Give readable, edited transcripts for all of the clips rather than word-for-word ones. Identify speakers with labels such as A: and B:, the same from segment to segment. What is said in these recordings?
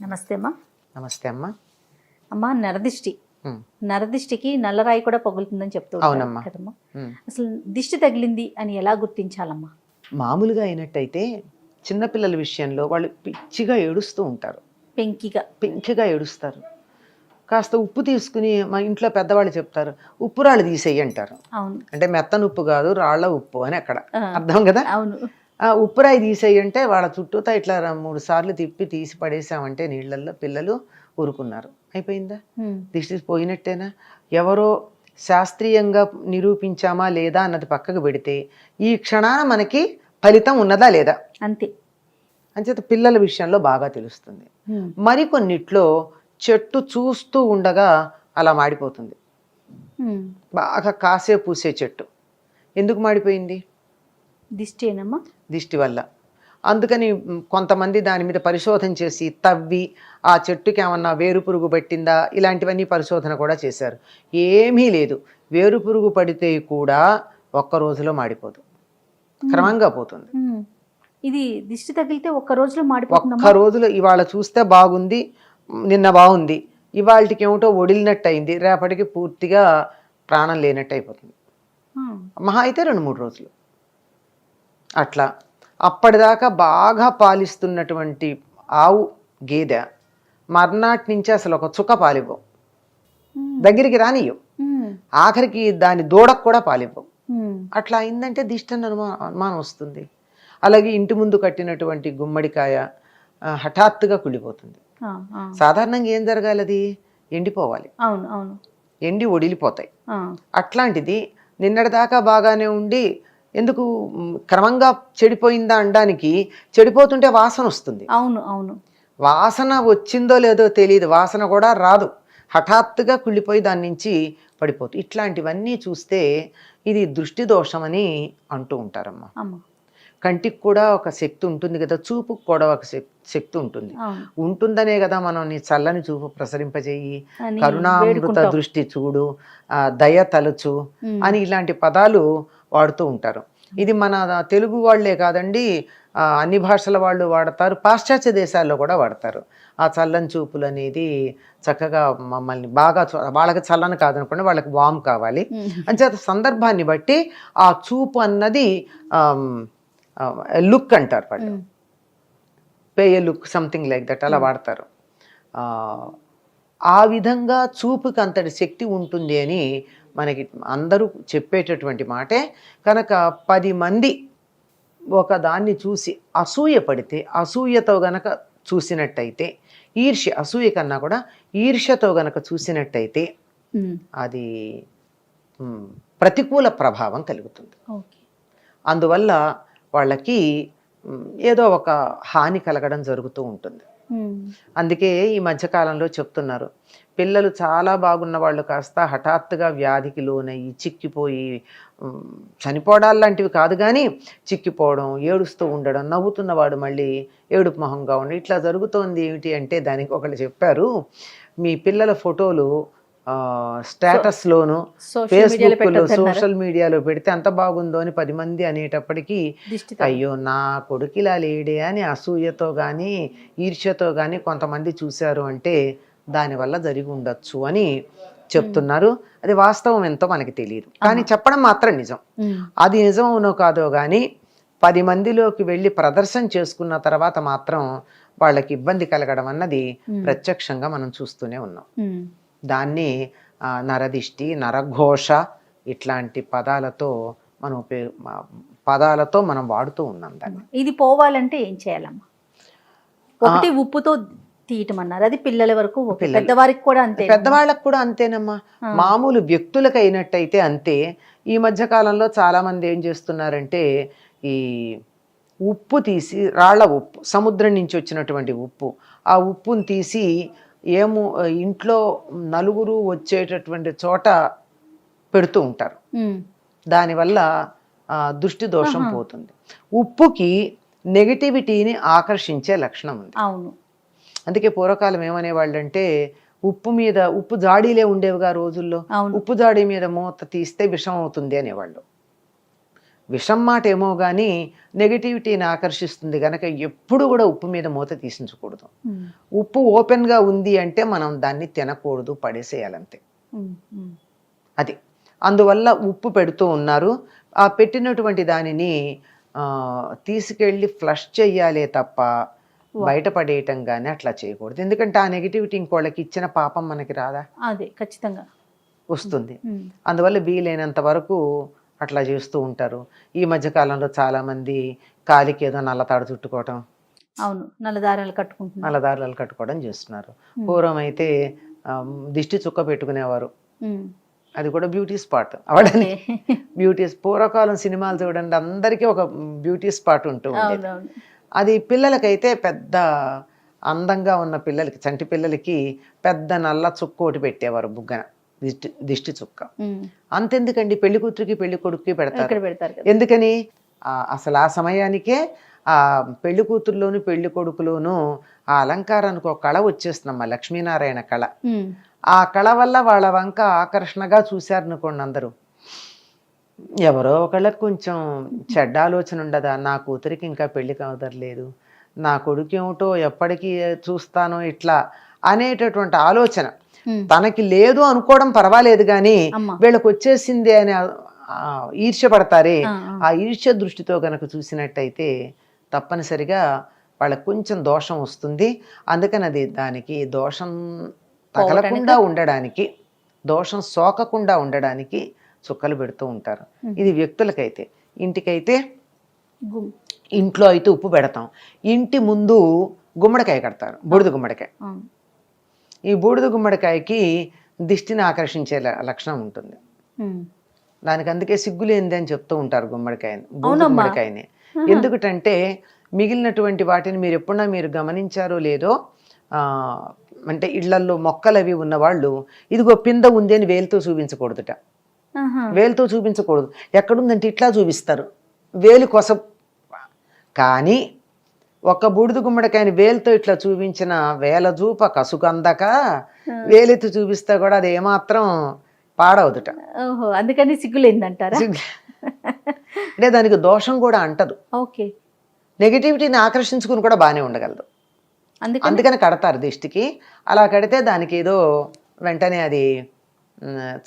A: నమస్తే అమ్మా.
B: నమస్తే అమ్మా.
A: అమ్మా, నరదిష్టి
B: ఉమ్,
A: నరదిష్టికి నల్లరాయి కూడా పగులుతుందని చెప్తూ ఉంటారు
B: అవునమ్మా.
A: కదమ్మా.
B: ఉమ్.
A: అసలు దిష్టి తగిలింది అని ఎలా గుర్తించాలమ్మా?
B: మామూలుగా అయినట్టయితే చిన్నపిల్లల విషయంలో వాళ్ళు పిచ్చిగా ఏడుస్తూ ఉంటారు,
A: పెంకిగా.
B: పెంకిగా ఏడుస్తారు. కాస్త ఉప్పు తీసుకుని మా ఇంట్లో పెద్దవాళ్ళు చెప్తారు, ఉప్పు రాళ్ళు తీసేయి అంటారు.
A: అవును.
B: అంటే మెత్తన ఉప్పు కాదు, రాళ్ళ ఉప్పు అని అక్కడ
A: ఆ,
B: అర్థం కదా.
A: అవును.
B: ఆ ఉప్పురాయి తీసేయి అంటే వాళ్ళ చుట్టూతా ఇట్లా 3 సార్లు తిప్పి తీసి పడేసామంటే నీళ్ళల్లో పిల్లలు ఊరుకున్నారు. అయిపోయిందా?
A: ఉమ్,
B: దిష్టి పోయినట్టేనా? ఎవరో శాస్త్రీయంగా నిరూపించామా లేదా అన్నది పక్కకు పెడితే ఈ క్షణాన మనకి ఫలితం ఉన్నదా లేదా
A: అంతే.
B: అంచేత పిల్లల విషయంలో బాగా తెలుస్తుంది.
A: ఉమ్,
B: మరికొన్నిట్లో చెట్టు చూస్తూ ఉండగా అలా మాడిపోతుంది.
A: ఉమ్.
B: బాగా కాసే పూసే చెట్టు ఎందుకు మాడిపోయింది?
A: దిష్టేనమ్మా.
B: దిష్టి వల్ల. అందుకని కొంతమంది దాని మీద పరిశోధన చేసి తవ్వి ఆ చెట్టుకి ఏమన్నా వేరు పురుగు పట్టిందా ఇలాంటివన్నీ పరిశోధన కూడా చేశారు. ఏమీ లేదు. వేరు పురుగు పడితే కూడా ఒక్క రోజులో మాడిపోదు, క్రమంగా పోతుంది.
A: ఉమ్. ఇది దిష్టి తగిలితే ఒక్క రోజులో
B: ఒక్క
A: మాడిపోతుందమ్మా?
B: రోజులో ఇవాళ చూస్తే బాగుంది, నిన్న బాగుంది, ఇవాళకి ఏమిటో ఒడిలినట్టు అయింది, రేపటికి పూర్తిగా ప్రాణం లేనట్టు అయిపోతుంది.
A: ఉమ్,
B: మహా అయితే 2-3 రోజులు అట్లా. అప్పటిదాకా బాగా పాలిస్తున్నటువంటి ఆవు గేదె మర్నాటి నుంచి అసలు ఒక చుక్క పాలివ్వవు,
A: ఉమ్,
B: దగ్గరికి రానియ్యవు,
A: ఉమ్,
B: ఆఖరికి దాని దూడకు కూడా పాలివ్వవు.
A: ఉమ్.
B: అట్లా అయిందంటే దిష్టి అని అనుమానం వస్తుంది. అలాగే ఇంటి ముందు కట్టినటువంటి గుమ్మడికాయ హఠాత్తుగా కుళ్ళిపోతుంది.
A: ఆ, ఆ.
B: సాధారణంగా ఏం జరగాలి? అది ఎండిపోవాలి,
A: అవును, అవును.
B: ఎండి ఒడిలిపోతాయి.
A: ఆ,
B: అట్లాంటిది నిన్నటిదాకా బాగానే ఉండి ఎందుకు క్రమంగా చెడిపోయిందా అనడానికి, చెడిపోతుంటే వాసన వస్తుంది.
A: అవును, అవును.
B: వాసన వచ్చిందో లేదో తెలియదు, వాసన కూడా రాదు, హఠాత్తుగా కుళ్ళిపోయి దాని నుంచి పడిపోతుంది. ఇట్లాంటివన్నీ చూస్తే ఇది దృష్టి దోషమని అంటూ ఉంటారమ్మా.
A: అమ్మా.
B: కంటికి కూడా ఒక శక్తి ఉంటుంది కదా, చూపుకు కూడా ఒక శక్తి ఉంటుంది.
A: అవును
B: ఉంటుందనే కదా మనం నీ చల్లని చూపు ప్రసరింపజేయి,
A: అని
B: కరుణామృత
A: వేడుకుంటాం.
B: దృష్టి చూడు, దయ తలచు
A: ఉమ్,
B: అని ఇలాంటి పదాలు వాడుతూ ఉంటారు. ఇది మన తెలుగు వాళ్ళే కాదండి, అన్ని భాషల వాళ్ళు వాడతారు, పాశ్చాత్య దేశాల్లో కూడా వాడతారు. ఆ చల్లని చూపులు అనేది చక్కగా మమ్మల్ని బాగా వాళ్ళకి చల్లని కాదనుకోండి, వాళ్ళకి వామ్ కావాలి.
A: ఉమ్.
B: అంచేత సందర్భాన్ని బట్టి ఆ చూపు అన్నది లుక్ అంటారు వాళ్ళు,
A: um,
B: pay a look something like that అలా వాడతారు. ఆ, ఆ విధంగా చూపుకి అంతటి శక్తి ఉంటుంది అని మనకి అందరూ చెప్పేటటువంటి మాటే. కనుక 10 మంది ఒక దాన్ని చూసి అసూయ పడితే, అసూయతో గనక చూసినట్టయితే, అసూయ కన్నా కూడా ఈర్ష్యతో గనక చూసినట్టయితే
A: ఉమ్.
B: అది ప్రతికూల ప్రభావం కలుగుతుంది.
A: ఓకే.
B: అందువల్ల వాళ్ళకి ఏదో ఒక హాని కలగడం జరుగుతూ ఉంటుంది.
A: ఉమ్,
B: అందుకే ఈ మధ్యకాలంలో చెప్తున్నారు, పిల్లలు చాలా బాగున్న వాళ్ళు కాస్త హఠాత్తుగా వ్యాధికి లోనయ్యి చిక్కిపోయి చనిపోవడాలు లాంటివి కాదు కానీ చిక్కిపోవడం, ఏడుస్తూ ఉండడం, నవ్వుతున్నవాడు మళ్ళీ ఏడుపు మొహంగా ఉండి ఇట్లా జరుగుతోంది. ఏమిటి అంటే దానికి ఒకళ్ళు చెప్పారు, మీ పిల్లల ఫోటోలు స్టేటస్లోను
A: సోషల్ మీడియాలో
B: ఫేస్బుక్లో
A: పెట్టొద్దన్నారా?
B: సోషల్ మీడియాలో పెడితే ఎంత బాగుందో అని 10 మంది అనేటప్పటికీ
A: దిష్టి తగిలి.
B: అయ్యో నా కొడుకు ఇలా లేడే అని అసూయతో కానీ ఈర్ష్యతో కానీ కొంతమంది చూశారు అంటే దానివల్ల జరిగి ఉండొచ్చు అని చెప్తున్నారు. అది వాస్తవం ఎంతో మనకి తెలియదు, కానీ చెప్పడం మాత్రం నిజం.
A: ఉమ్,
B: అది నిజం అవునో కాదో కానీ 10 మందిలోకి వెళ్ళి ప్రదర్శన చేసుకున్న తర్వాత మాత్రం వాళ్ళకి ఇబ్బంది కలగడం అన్నది ప్రత్యక్షంగా మనం చూస్తూనే ఉన్నాం.
A: ఉమ్.
B: దాన్ని నరదిష్టి, నరఘోష ఇట్లాంటి పదాలతో మనం వాడుతూ ఉన్నాం దాన్ని.
A: ఇది పోవాలంటే ఏం చేయాలమ్మా? ఒకటి ఉప్పుతో తీయటం అన్నారు, అది పిల్లల వరకు ఓకే.
B: పిల్లలు.
A: పెద్దవారికి కూడా అంతే?
B: పెద్దవాళ్ళకు కూడా అంతేనమ్మా. మామూలు వ్యక్తులకు అయినట్టయితే అంతే. ఈ మధ్య కాలంలో చాలా మంది ఏం చేస్తున్నారంటే ఈ ఉప్పు తీసి, రాళ్ల ఉప్పు, సముద్రం నుంచి వచ్చినటువంటి ఉప్పు, ఆ ఉప్పును తీసి ఇంట్లో నలుగురు వచ్చేటటువంటి చోట పెడుతూ ఉంటారు.
A: ఉమ్,
B: దానివల్ల దృష్టి దోషం పోతుంది. ఉప్పుకి నెగటివిటీని ఆకర్షించే లక్షణం ఉంది.
A: అవును.
B: అందుకే పూర్వకాలం ఏమనేవాళ్ళు అంటే, ఉప్పు జాడీలే ఉండేవిగా రోజుల్లో,
A: అవును.
B: ఉప్పు జాడీ మీద మూత తీస్తే విషం అవుతుంది అనేవాళ్ళు. విషం మాట ఏమో కానీ నెగిటివిటీని ఆకర్షిస్తుంది కనుక ఎప్పుడు కూడా ఉప్పు మీద మూత తీసించకూడదు. ఉప్పు ఓపెన్గా ఉంది అంటే మనం దాన్ని తినకూడదు, పడేసేయాలంతే. అది అందువల్ల ఉప్పు పెడుతూ ఉన్నారు. ఆ పెట్టినటువంటి దానిని తీసుకెళ్ళి ఫ్లష్ చెయ్యాలే తప్ప బయటపడేయటం కానీ అట్లా చేయకూడదు. ఎందుకంటే ఆ నెగిటివిటీ ఇంకోళ్ళకి ఇచ్చిన పాపం మనకి రాదా?
A: అదే ఖచ్చితంగా
B: వస్తుంది. అందువల్ల వీలైనంత వరకు అట్లా చేస్తూ ఉంటారు. ఈ మధ్య కాలంలో చాలా మంది కాలికి ఏదో నల్లతాడు చుట్టుకోవటం,
A: అవును, నల్లదారాలు
B: కట్టుకోవడం చేస్తున్నారు. పూర్వం అయితే దిష్టి చుక్క పెట్టుకునేవారు. అది కూడా బ్యూటీ స్పాట్ అవడని. పూర్వకాలం సినిమాలు చూడండి, అందరికీ ఒక బ్యూటీ స్పాట్ ఉంటూ ఉండేది. అది పిల్లలకైతే పెద్ద అందంగా ఉన్న పిల్లలకి, చంటి పిల్లలకి పెద్ద నల్ల చుక్క ఒకటి పెట్టేవారు, బుగ్గన దిష్టి చుక్క. అంతెందుకండి, పెళ్లి కూతురికి పెళ్లి కొడుకుకి పెడతారు. ఎందుకని? అసలు ఆ సమయానికే ఆ పెళ్లి కూతురులోను పెళ్లి కొడుకులోను ఆ అలంకారానికి ఒక కళ వచ్చేస్తుందమ్మా, లక్ష్మీనారాయణ కళ. ఆ కళ వల్ల వాళ్ళ వంక ఆకర్షణగా చూశారనుకోండి అందరూ. ఎవరో ఒకళ్ళకి కొంచెం చెడ్డ ఆలోచన ఉండదా, నా కూతురికి ఇంకా పెళ్లి కావదర్లేదు, నా కొడుకు ఏమిటో ఎప్పటికీ చూస్తానో ఇట్లా అనేటటువంటి ఆలోచన తనకి లేదు అనుకోవడం పర్వాలేదు, కానీ వీళ్ళకి వచ్చేసింది అని ఈర్ష్య పడతారే, ఆ ఈర్ష్య దృష్టితో గనక చూసినట్టయితే తప్పనిసరిగా వాళ్ళకి కొంచెం దోషం వస్తుంది. అందుకని అది దానికి దోషం తగలకుండా ఉండడానికి, దోషం సోకకుండా ఉండడానికి చుక్కలు పెడుతూ ఉంటారు. ఇది వ్యక్తులకైతే. ఇంటికైతే ఇంట్లో అయితే ఉప్పు పెడతాం. ఇంటి ముందు గుమ్మడికాయ కడతారు, బూడిద గుమ్మడికాయ. ఈ బూడిద గుమ్మడికాయకి దిష్టిని ఆకర్షించే లక్షణం ఉంటుంది. దానికి అందుకే సిగ్గులేంది అని చెప్తూ ఉంటారు గుమ్మడికాయని, బూడిద గుమ్మడికాయని. ఎందుకంటే మిగిలినటువంటి వాటిని మీరు ఎప్పుడన్నా మీరు గమనించారో లేదో, అంటే ఇళ్లల్లో మొక్కలు అవి ఉన్నవాళ్ళు ఇదిగో పింద ఉంది అని వేలుతో చూపించకూడదుట. వేలుతో చూపించకూడదు. ఎక్కడుందంటే ఇట్లా చూపిస్తారు, వేలు కొస. కానీ ఒక బూడిద గుమ్మడికాయని వేలుతో ఇట్లా చూపించిన వేల చూప కసుకందక వేలెత్తి చూపిస్తే కూడా అది ఏమాత్రం పాడవుదుట.
A: అందుకని సిగ్గులేందంటారా?
B: అంటే దానికి దోషం కూడా అంటదు.
A: ఓకే,
B: నెగిటివిటీని ఆకర్షించుకుని కూడా బాగానే ఉండగలదు. అందుకని కడతారు దిష్టికి. అలా కడితే దానికి ఏదో వెంటనే అది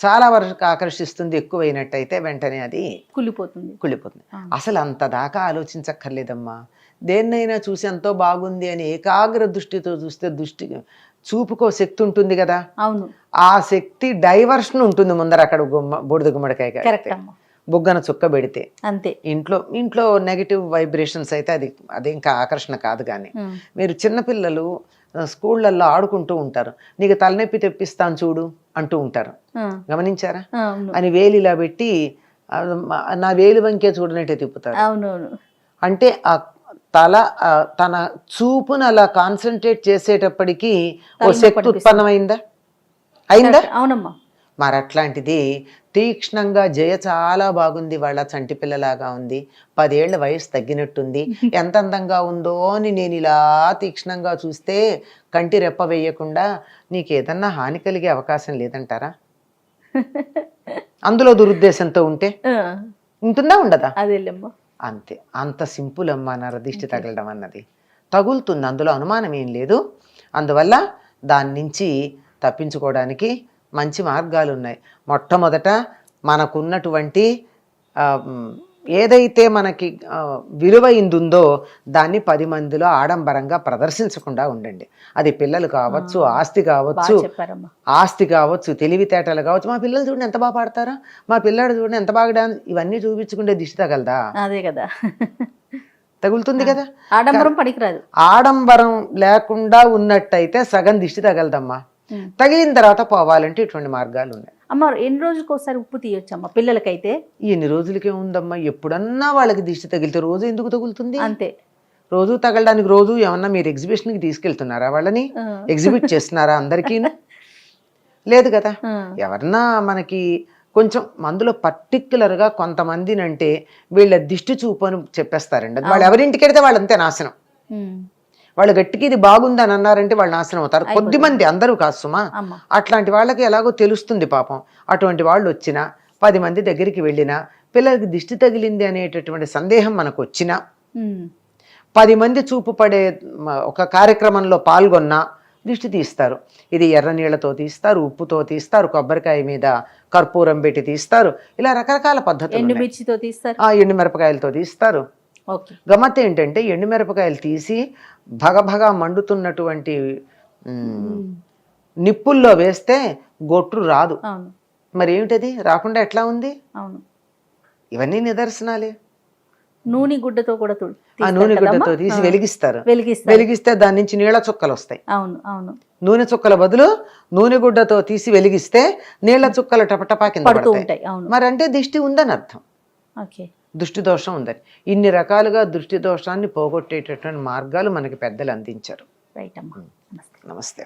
B: చాలా వరకు ఆకర్షిస్తుంది. ఎక్కువైనట్టయితే వెంటనే అది కుళ్ళిపోతుంది. అసలు అంత దాకా ఆలోచించక్కర్లేదమ్మా. దేన్నైనా చూసి ఎంతో బాగుంది అని ఏకాగ్ర దృష్టితో చూస్తే చూపుకో శక్తి ఉంటుంది కదా. అవును, ఆ శక్తి డైవర్షన్ ఉంటుంది ముందర. అక్కడ బూడిద గుమ్మడికాయ బుగ్గన చుక్క పెడితే అంతే. ఇంట్లో నెగిటివ్ వైబ్రేషన్స్ అయితే అది ఇంకా ఆకర్షణ కాదు. కానీ మీరు చిన్నపిల్లలు స్కూళ్ళల్లో ఆడుకుంటూ ఉంటారు, నీకు తలనొప్పి తెప్పిస్తాను చూడు అంటూ ఉంటారు, గమనించారా? అని వేలు ఇలా పెట్టి నా వేలు వంకే చూడనట్టే తిప్పుతారు. అంటే ఆ తన చూపును అలా కాన్సన్ట్రేట్ చేసేటప్పటికి ఓ శక్తి ఉత్పన్నమైందా? అయిందా? అవునమ్మా. మరి అట్లాంటిది తీక్ష్ణంగా జయ చాలా బాగుంది, వాళ్ళ చంటి పిల్లలాగా ఉంది, 10 ఏళ్ల వయసు తగ్గినట్టుంది, ఎంత అందంగా ఉందో అని నేను ఇలా తీక్ష్ణంగా చూస్తే కంటి రెప్ప వేయకుండా నీకు ఏదన్నా హాని కలిగే అవకాశం లేదంటారా? అందులో దురుద్దేశంతో ఉంటే ఉంటుందా, ఉండదా? అంతే. అంత సింపుల్ అమ్మా నరదిష్టి తగలడం అన్నది. తగులుతుంది, అందులో అనుమానం ఏం లేదు. అందువల్ల దాని నుంచి తప్పించుకోవడానికి మంచి మార్గాలు ఉన్నాయి. మొట్టమొదట మనకున్నటువంటి ఏదైతే మనకి విలువైందుందో దాన్ని 10 మందిలో ఆడంబరంగా ప్రదర్శించకుండా ఉండండి. అది పిల్లలు కావచ్చు, ఆస్తి కావచ్చు, తెలివితేటలు కావచ్చు. మా పిల్లలు చూడండి ఎంత బాగా పాడతారా, మా పిల్లాడు చూడండి ఎంత బాగా డాన్స్, ఇవన్నీ చూపించుకుంటే దిష్టి తగలదా? అదే కదా, తగులుతుంది కదా. ఆడంబరం పనికిరాదు. ఆడంబరం లేకుండా ఉన్నట్టయితే సగం దిష్టి తగలదమ్మా. తగిలిన తర్వాత పోవాలంటే ఇటువంటి మార్గాలు ఉన్నాయి.
A: అమ్మ, ఎన్ని రోజులకు ఒకసారి ఉప్పు తీయొచ్చమ్మా పిల్లలకైతే?
B: ఎన్ని రోజులకే ఉందమ్మా, ఎప్పుడన్నా వాళ్ళకి దిష్టి తగిలితే రోజు ఎందుకు తగులుతుంది? అంతే. రోజు తగలడానికి రోజు ఏమన్నా మీరు ఎగ్జిబిషన్కి తీసుకెళ్తున్నారా? వాళ్ళని ఎగ్జిబిట్ చేస్తున్నారా అందరికీ? లేదు కదా. ఎవరన్నా మనకి కొంచెం మందులో పర్టిక్యులర్గా కొంతమందినంటే వీళ్ళ దిష్టి చూపు అని చెప్పేస్తారండి. వాళ్ళు ఎవరింటికి వెళ్తే వాళ్ళంతే నాశనం. వాళ్ళు గట్టికి ఇది బాగుందని అన్నారంటే వాళ్ళు నాశనం అవుతారు. కొద్దిమంది, అందరూ కాదు సుమా. అట్లాంటి వాళ్ళకి ఎలాగో తెలుస్తుంది పాపం. అటువంటి వాళ్ళు వచ్చినా 10 మంది దగ్గరికి వెళ్ళినా పిల్లలకి దిష్టి తగిలింది అనేటటువంటి సందేహం మనకు వచ్చినా,
A: ఉమ్.
B: 10 మంది చూపు పడే ఒక కార్యక్రమంలో పాల్గొన్నా దిష్టి తీస్తారు. ఇది ఎర్ర నీళ్లతో తీస్తారు, ఉప్పుతో తీస్తారు, కొబ్బరికాయ మీద కర్పూరం పెట్టి తీస్తారు. ఇలా రకరకాల పద్ధతులు ఉన్నాయి.
A: ఎండుమిర్చితో తీస్తారు.
B: ఎండుమిరపకాయలతో తీస్తారు.
A: ఓకే.
B: గమ్మత్ ఏంటంటే ఎండుమిరపకాయలు తీసి భగభగా మండుతున్నటువంటి నిప్పుల్లో వేస్తే గొట్టు రాదు.
A: అవును.
B: మరి ఏమిటది రాకుండా ఎట్లా ఉంది?
A: అవును.
B: ఇవన్నీ నిదర్శనాలే.
A: నూనె గుడ్డతో కూడా
B: ఆ నూనె గుడ్డతో తీసి వెలిగిస్తారు. వెలిగిస్తే దాని నుంచి నీళ్ళ చుక్కలు వస్తాయి.
A: అవును. అవును.
B: నూనె చుక్కల బదులు నూనె గుడ్డతో తీసి వెలిగిస్తే నీళ్ల చుక్కలు టపటపా కింద పడతాయి. మరి అంటే దిష్టి ఉందని అర్థం.
A: ఓకే.
B: దృష్టి దోషం ఉందని. ఇన్ని రకాలుగా దృష్టి దోషాన్ని పోగొట్టేటటువంటి మార్గాలు మనకి పెద్దలు అందించారు.
A: రైట్ అమ్మా.
B: నమస్తే.